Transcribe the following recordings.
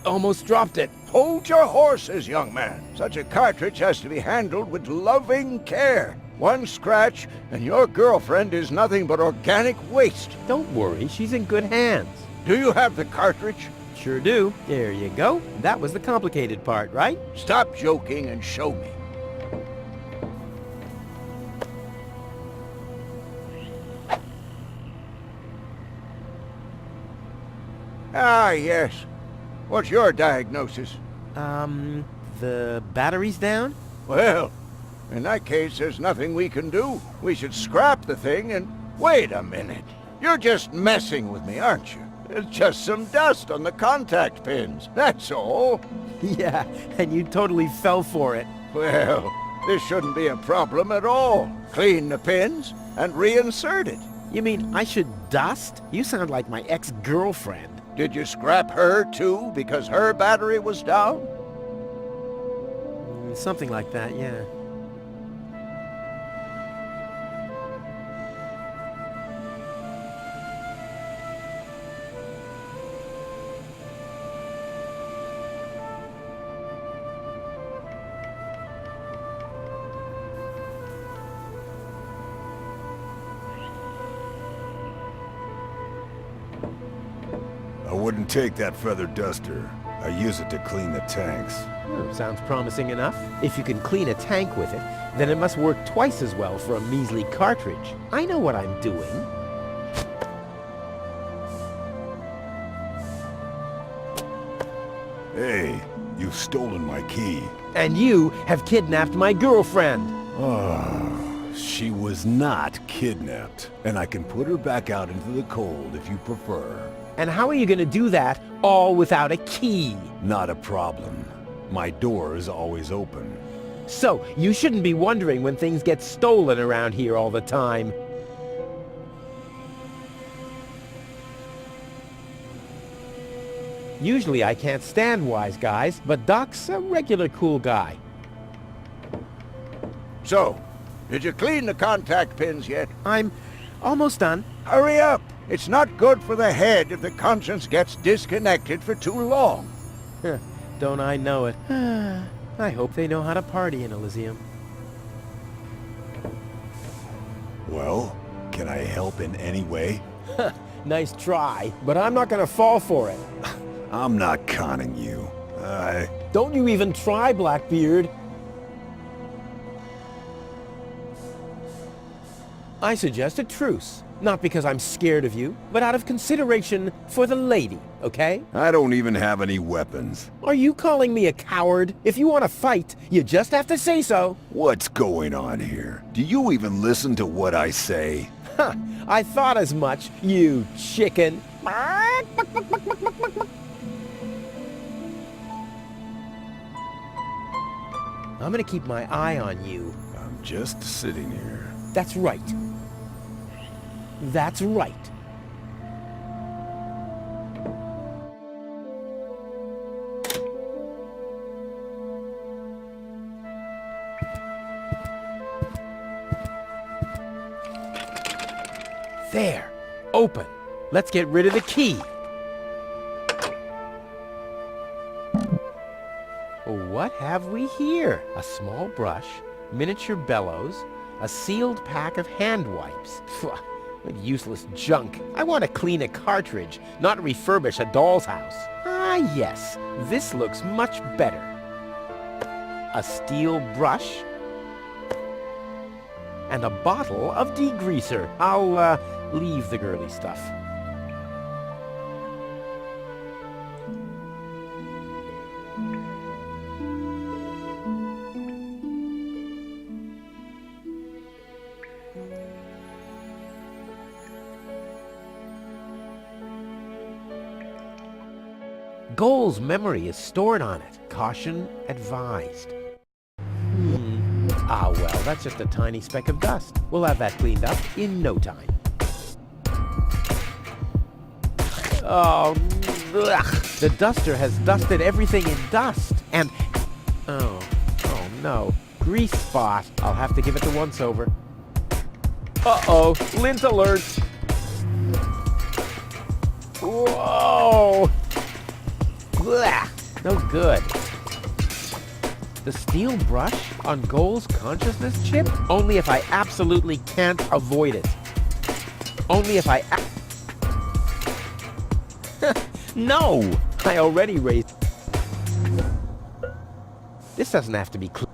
Almost dropped it. Hold your horses, young man. Such a cartridge has to be handled with loving care. One scratch, and your girlfriend is nothing but organic waste. Don't worry, she's in good hands. Do you have the cartridge? Sure do. There you go. That was the complicated part, right? Stop joking and show me. Ah, yes. What's your diagnosis? The battery's down? Well, in that case, there's nothing we can do. We should scrap the thing and... Wait a minute. You're just messing with me, aren't you? It's just some dust on the contact pins, that's all. Yeah, and you totally fell for it. Well, this shouldn't be a problem at all. Clean the pins and reinsert it. You mean I should dust? You sound like my ex-girlfriend. Did you scrap her, too, because her battery was down? Something like that, yeah. I wouldn't take that feather duster. I use it to clean the tanks. Sounds promising enough. If you can clean a tank with it, then it must work twice as well for a measly cartridge. I know what I'm doing. Hey, you've stolen my key. And you have kidnapped my girlfriend. Oh, she was not kidnapped. And I can put her back out into the cold if you prefer. And how are you going to do that all without a key? Not a problem. My door is always open. So, you shouldn't be wondering when things get stolen around here all the time. Usually I can't stand wise guys, but Doc's a regular cool guy. So, did you clean the contact pins yet? I'm almost done. Hurry up! It's not good for the head if the conscience gets disconnected for too long. Don't I know it? I hope they know how to party in Elysium. Well, can I help in any way? Nice try, but I'm not gonna fall for it. I'm not conning you. Don't you even try, Blackbeard. I suggest a truce. Not because I'm scared of you, but out of consideration for the lady, okay? I don't even have any weapons. Are you calling me a coward? If you want to fight, you just have to say so. What's going on here? Do you even listen to what I say? Ha! I thought as much, you chicken. I'm gonna keep my eye on you. I'm just sitting here. That's right. That's right. There. Open. Let's get rid of the key. What have we here? A small brush, miniature bellows, a sealed pack of hand wipes. Phew. What useless junk. I want to clean a cartridge, not refurbish a doll's house. Ah, yes. This looks much better. A steel brush. And a bottle of degreaser. I'll, leave the girly stuff. Goal's memory is stored on it. Caution advised. Ah, well, that's just a tiny speck of dust. We'll have that cleaned up in no time. Oh, ugh. The duster has dusted everything in dust. And, oh no. Grease spot. I'll have to give it the once-over. Uh-oh, lint alert. Whoa. Blah! No good. The steel brush on Goal's consciousness chip? Only if I absolutely can't avoid it. Only if I No! I already raised... This doesn't have to be clear.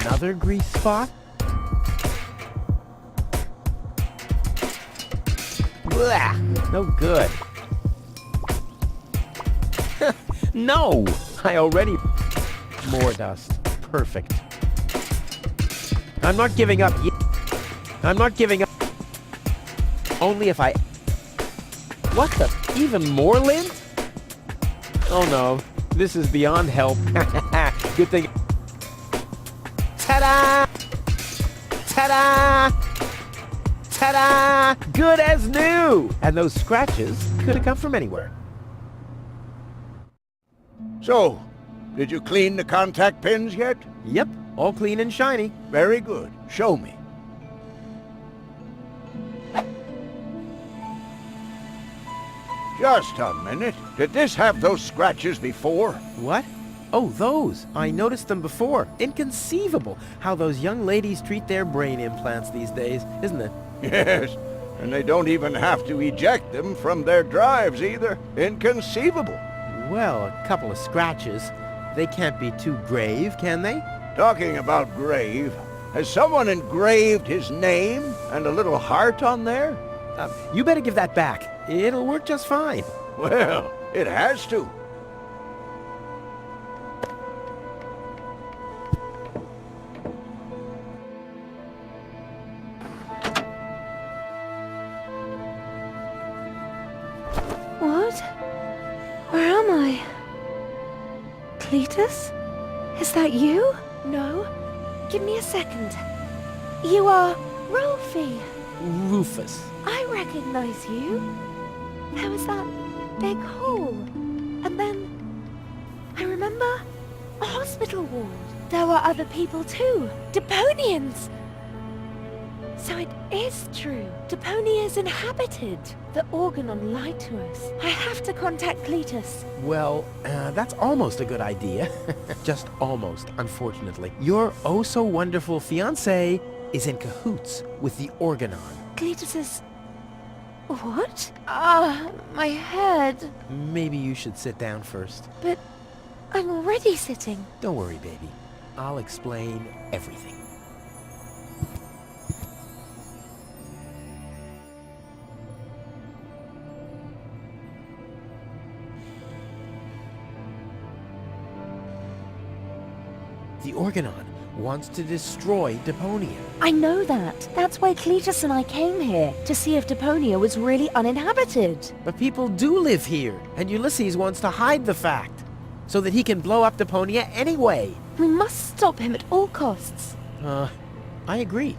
Another grease spot? Blah! No good. No! I already... More dust. Perfect. I'm not giving up yet. I'm not giving up. Only if I... What the... Even more lint? Oh no. This is beyond help. Good thing... Ta-da! Ta-da! Ta-da! Good as new! And those scratches could have come from anywhere. So, did you clean the contact pins yet? Yep, all clean and shiny. Very good. Show me. Just a minute. Did this have those scratches before? What? Oh, those. I noticed them before. Inconceivable how those young ladies treat their brain implants these days, isn't it? Yes, and they don't even have to eject them from their drives either. Inconceivable. Well, a couple of scratches. They can't be too grave, can they? Talking about grave, has someone engraved his name and a little heart on there? You better give that back. It'll work just fine. Well, it has to. What? Where am I? Cletus? Is that you? No. Give me a second. You are Rolfie. Rufus. I recognize you. There was that big hole. And then... I remember a hospital ward. There were other people too. Deponians! So it is true. Deponia is inhabited. The Organon lied to us. I have to contact Cletus. Well, that's almost a good idea. Just almost, unfortunately. Your oh-so-wonderful fiancé is in cahoots with the Organon. Cletus is... What? My head. Maybe you should sit down first. But I'm already sitting. Don't worry, baby. I'll explain everything. The Organon wants to destroy Deponia. I know that. That's why Cletus and I came here, to see if Deponia was really uninhabited. But people do live here, and Ulysses wants to hide the fact, so that he can blow up Deponia anyway. We must stop him at all costs. I agree.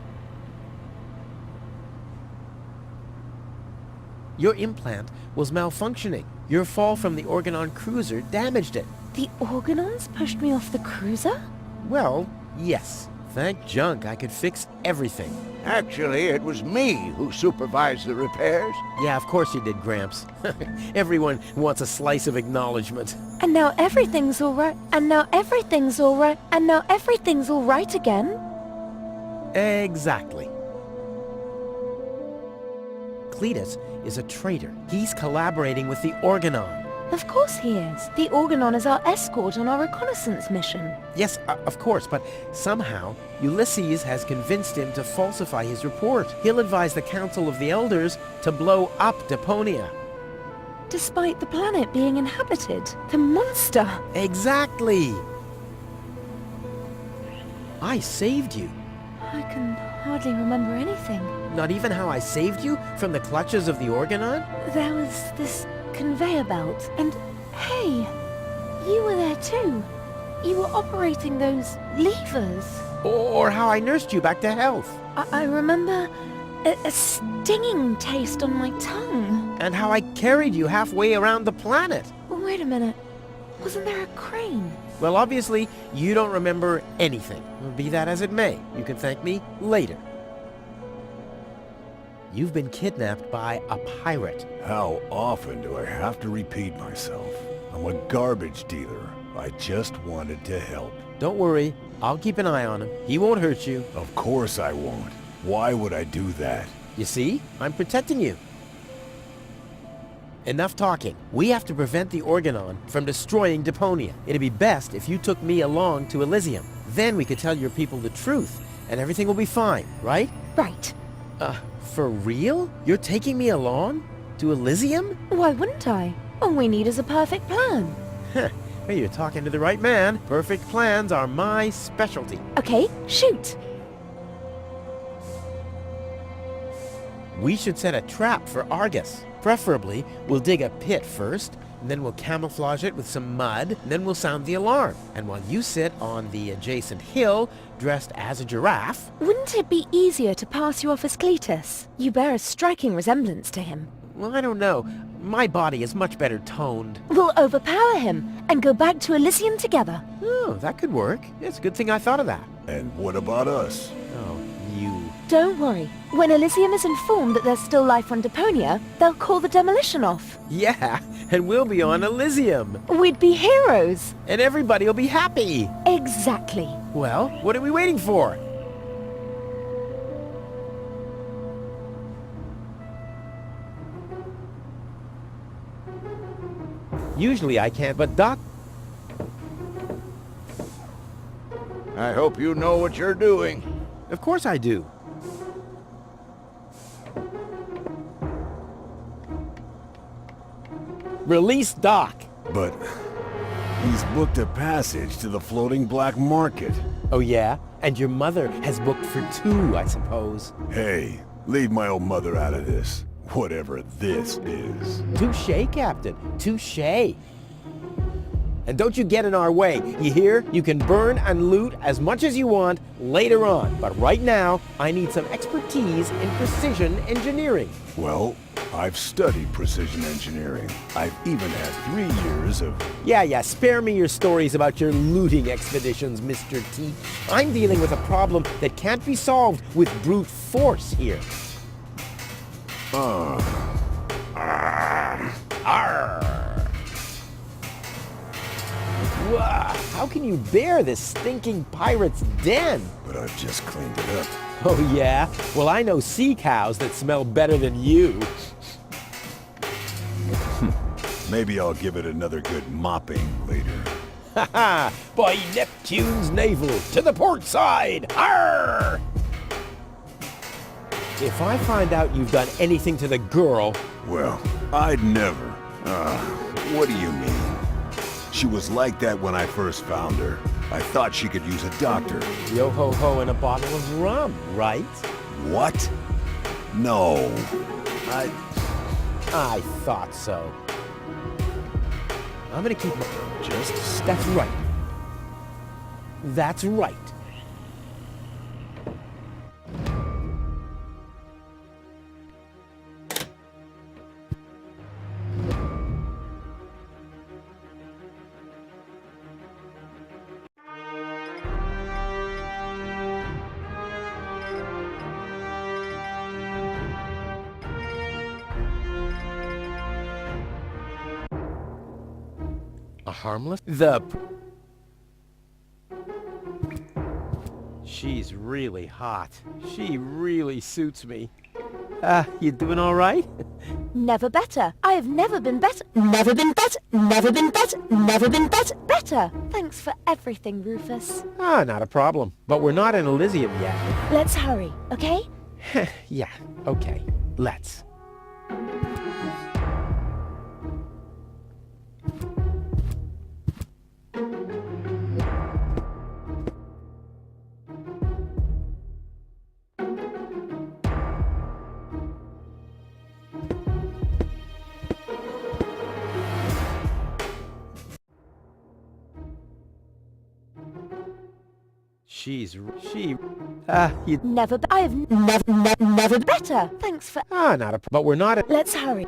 Your implant was malfunctioning. Your fall from the Organon cruiser damaged it. The Organons pushed me off the cruiser? Well, yes. Thank junk I could fix everything. Actually, it was me who supervised the repairs. Yeah, of course you did, Gramps. Everyone wants a slice of acknowledgement. And now everything's all right. And now everything's all right. And now everything's all right again. Exactly. Cletus is a traitor. He's collaborating with the Organon. Of course he is. The Organon is our escort on our reconnaissance mission. Yes, of course, but somehow Ulysses has convinced him to falsify his report. He'll advise the Council of the Elders to blow up Deponia. Despite the planet being inhabited, the monster... Exactly! I saved you. I can hardly remember anything. Not even how I saved you from the clutches of the Organon? There was this conveyor belt, and hey, you were there too. You were operating those levers. Or how I nursed you back to health. I remember a stinging taste on my tongue. And how I carried you halfway around the planet. Wait a minute. Wasn't there a crane? Well, obviously, you don't remember anything. Be that as it may, you can thank me later. You've been kidnapped by a pirate. How often do I have to repeat myself? I'm a garbage dealer. I just wanted to help. Don't worry, I'll keep an eye on him. He won't hurt you. Of course I won't. Why would I do that? You see? I'm protecting you. Enough talking. We have to prevent the Organon from destroying Deponia. It'd be best if you took me along to Elysium. Then we could tell your people the truth, and everything will be fine, right? Right. For real? You're taking me along? To Elysium? Why wouldn't I? All we need is a perfect plan. Well, you're talking to the right man. Perfect plans are my specialty. Okay, shoot. We should set a trap for Argus. Preferably, we'll dig a pit first, and then we'll camouflage it with some mud, and then we'll sound the alarm. And while you sit on the adjacent hill, dressed as a giraffe... Wouldn't it be easier to pass you off as Cletus? You bear a striking resemblance to him. Well, I don't know. My body is much better toned. We'll overpower him and go back to Elysium together. Oh, that could work. It's a good thing I thought of that. And what about us? Oh, you... Don't worry. When Elysium is informed that there's still life on Deponia, they'll call the demolition off. Yeah, and we'll be on Elysium. We'd be heroes. And everybody will be happy. Exactly. Well, what are we waiting for? Usually I can't, but Doc... I hope you know what you're doing. Of course I do. Release Doc. But he's booked a passage to the floating black market. Oh yeah? And your mother has booked for 2, I suppose. Hey, leave my old mother out of this. Whatever this is. Touche, Captain. Touche. And don't you get in our way, you hear? You can burn and loot as much as you want later on. But right now, I need some expertise in precision engineering. Well, I've studied precision engineering. I've even had 3 years of... Yeah, spare me your stories about your looting expeditions, Mr. T. I'm dealing with a problem that can't be solved with brute force here. Wah, how can you bear this stinking pirate's den? But I've just cleaned it up. Oh yeah? Well, I know sea cows that smell better than you. Maybe I'll give it another good mopping later. Ha! By Neptune's navel, to the port side! Arr! If I find out you've done anything to the girl... Well, I'd never. What do you mean? She was like that when I first found her. I thought she could use a doctor. Yo-ho-ho and a bottle of rum, right? What? No. I thought so. I'm gonna keep my... Just... That's right. That's right. A harmless? She's really hot. She really suits me. You doing all right? Never better. I have never been better. Never been better. Never been better. Never been better. Better. Thanks for everything, Rufus. Not a problem. But we're not in Elysium yet. Let's hurry, okay? Yeah, okay. Let's. You... I have never better. Thanks for... Not a... But we're not... Let's hurry.